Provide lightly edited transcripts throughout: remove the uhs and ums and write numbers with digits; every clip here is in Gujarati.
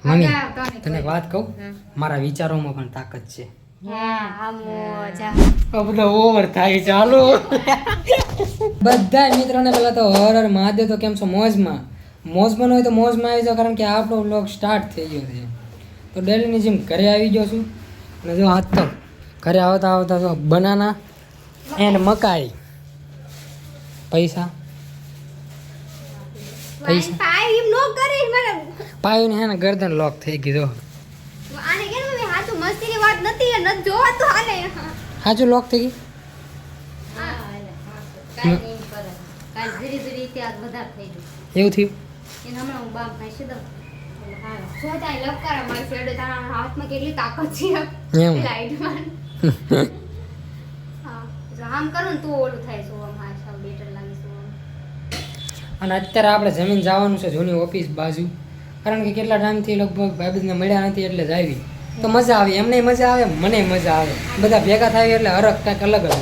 મમ્મી તને વાત કહું, મારા વિચારોમાં પણ તાકાત છે. બધા ઓવર થાય. ચાલો બધા મિત્રોને પેલા તો હર હર મહાદેવ. તો કેમ છો? મોજમાં હોય તો મોજમાં આવી જાઓ, કારણ કે આપણો વ્લોગ સ્ટાર્ટ થઈ ગયો છે. તો ડેલીની જેમ ઘરે આવી ગયો છું. અને જો હાથ તો ઘરે આવતા તો બનાના એન્ડ મકાઈ. પૈસા પાયું ને ગરદન લોક થઈ ગયું. સાચું લોક થઈ ગયું. એવું થયું. અને અત્યારે આપણે જમીન જવાનું છે જૂની ઓફિસ બાજુ, કારણ કે કેટલા ટાઈમથી લગભગ ભાઈબંધને મળ્યા નથી, એટલે જ આવી. તો મજા આવી, એમને મજા આવે, મને મજા આવે. બધા ભેગા થાય એટલે હરખ કાંઈક અલગ જ.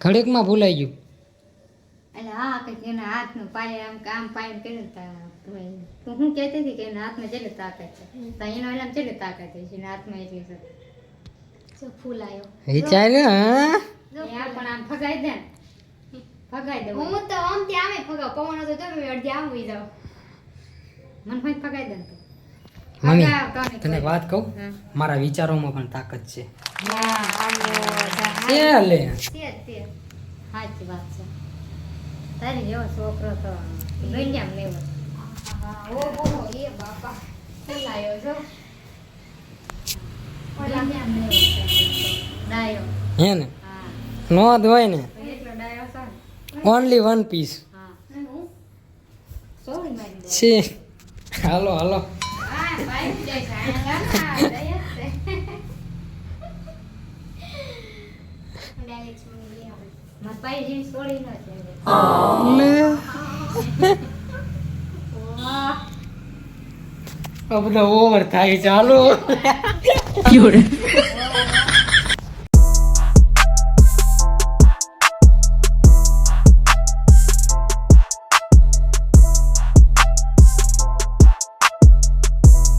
ઘડીકમાં ભૂલાઈ ગયું. હું કહેતી હતી કે એના હાથમાં જેટલી તાકાત છે, તો એનો એલામ જેટલી તાકાત છે, એના હાથમાં એટલી છે. ફૂલ આવ્યો વિચાર પણ આમ ફગાઈ દે, ફગાઈ દે. હું તો આમ ત્યાં આવે ફગાવ, પવન હતો તો અડધી આમ હોઈ જાવ, મન ફાઈ ફગાઈ દે. મમ્મી તને વાત કહું, મારા વિચારોમાં પણ તાકાત છે. સાચી વાત છે. તારી જેવો છોકરો તો દુનિયામાં લેવો. ઓહો એ બાપા ફૂલ આવ્યો છો. હે ને નો જ હોય ને, ઓનલી વન પીસ છે. હાલો હાલો બધા ઓવર થાય. ચાલો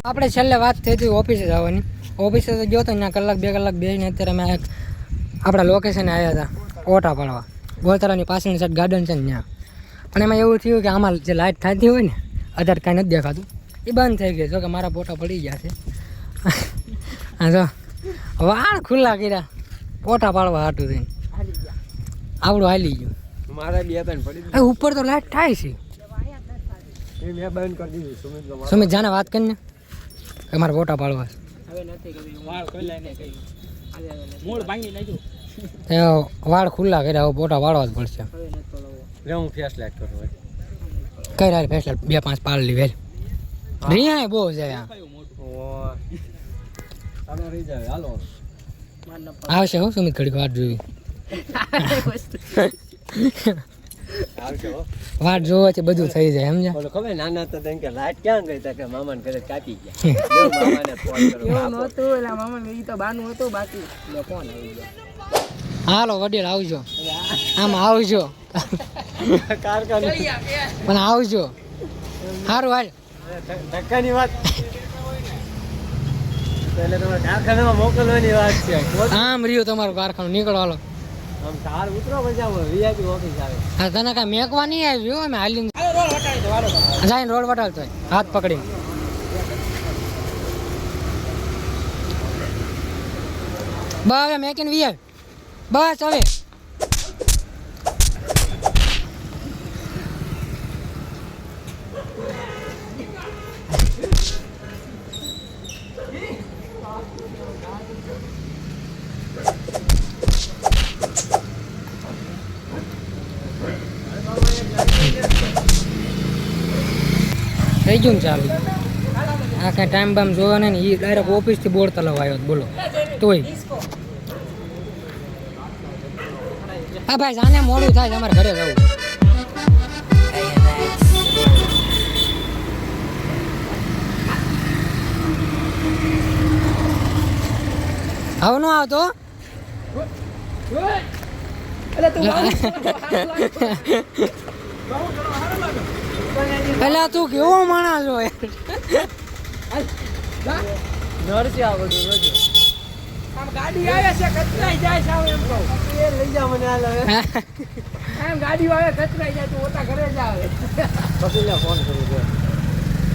આપણે છેલ્લે વાત થઈ હતી ઓફિસે જવાની. ઓફિસે તો ગયો તો ત્યાં કલાક 2 કલાક બેસીને અત્યારે અમે આપણા લોકેશને આવ્યા હતા ઓટા પાડવા. ગોતરાની પાછળની સાઈડ ગાર્ડન છે ને ત્યાં. પણ એમાં એવું થયું કે આમાં જે લાઇટ થતી હોય ને, અત્યારે કાંઈ નથી દેખાતું, એ બંધ થઈ ગઈ. જો કે મારા ફોટા પડી ગયા છે. હા જો વાળ ખુલ્લા કર્યા ફોટા પાડવા હાટું થઈને. આવડું હાલી ગયું. ઉપર તો લાઇટ થાય છે. સુમિત જાને વાત કરીને કે મારે ફોટા પાડવા વાળ ખુલ્લા કર્યા. હવે ફોટા પાડવા જ પડશે. કઈ રાય ફેસલાઇટ 2-5 પાડલી વેલ. રિયા બહુ છે આવશે. હો સુમિત ઘડીક વાત જોવી. વાત જોવે છે બધું થઈ જાય. સમજ્યા? ખબર નાના તો કે લાઈટ ક્યાં ગઈ તા કે મામાને ઘરે કાપી ગયા. મામાને ફોન કરો. એવું નહોતું, એલા મામાને ઈ તો બાનું હતું બાકી. લે ફોન આવી ગયો. હાલો વડીલ આવજો. આમ આવજો પણ આવજો. સારું હાલ. ધક્કાની વાત એટલે તમારે કારખાનામાં મોકલવાની વાત છે. આમ રહ્યું તમારું કારખાનું. નીકળો હાલો. આમ તાર ઉતરો પછી વીઆઈપી ઓફિસ આવે. હા તને કાંઈ મેકવા નહીં આવ્યું. અમે હાલીને જઈને રોડ વટાડતો હોય હાથ પકડીને. બસ હવે મેકીને વીઆઈ. બસ હવે થઈ ગયું ને ચાલુ. આ કાંઈ ટાઈમ બામ જોવા ને એ ડાયરેક્ટ ઓફિસથી બોર તલાવ આવ્યો. બોલો તોય હા ભાઈ જાને મોડું થાય છે, અમારે ઘરે જવું. હવે નો આવતો. પેલા તું કેવો માણસ હોય નરસી આ બધું રોજ આમ ગાડી આવે છે કચરાઈ જાય સાવ એમ કહું એ લઈ જા મને હાલ હવે આમ ગાડી આવે કચરાઈ જાય તો ઓટા ઘરે જ આવે કપિલને ફોન કરી દે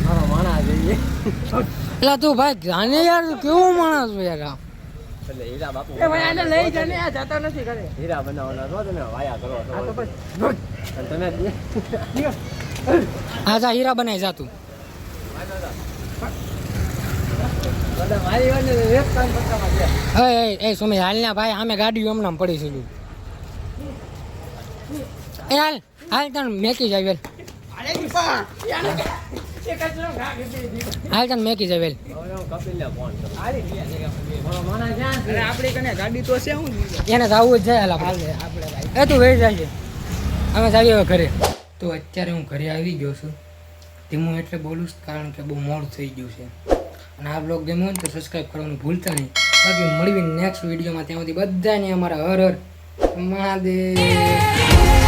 મારો માણા જઈએ પેલા તું ભાઈ જાને યાર તું કેવો માણસ હોય યાર એટલે હીરા બાપુ એ ભાઈ આને લઈ જાને આ જતો નથી ઘરે હીરા બનાવવાના છો તમે વાયા કરો છો આ તો પછી અને તમે હા જા હીરા બનાવી જા તું બધા મારી વાને એક કામ પતાવા દે એ સુમી હાલના ભાઈ આમે ગાડી હમણાં પડી છે એ હાલ હાલ તને મેકી જાય વેલ અરે કી પણ યાને એ કચરો ઘા કે દીધો હાલ તને મેકી જાય વેલ હવે હું કપિલને ફોન કરું આરી મારો માણા ક્યાં છે અરે આપણી કને ગાડી તો છે હું એને જવું જ જાય હાલ આપણે એ તું વહી જાય છે અમે જાવી હવે ઘરે તો અત્યારે હું ઘરે આવી ગયો છું ધીમું એટલે બોલું છું કારણ કે બહુ મોડું થઈ ગયું છે અને આ બ્લોગ ગમ્યો હોય ને તો સબસ્ક્રાઈબ કરવાનું ભૂલતા નહીં બાકી મળવી નેક્સ્ટ વિડીયોમાં ત્યાં સુધી બધાને અમારા હર હર મહાદેવ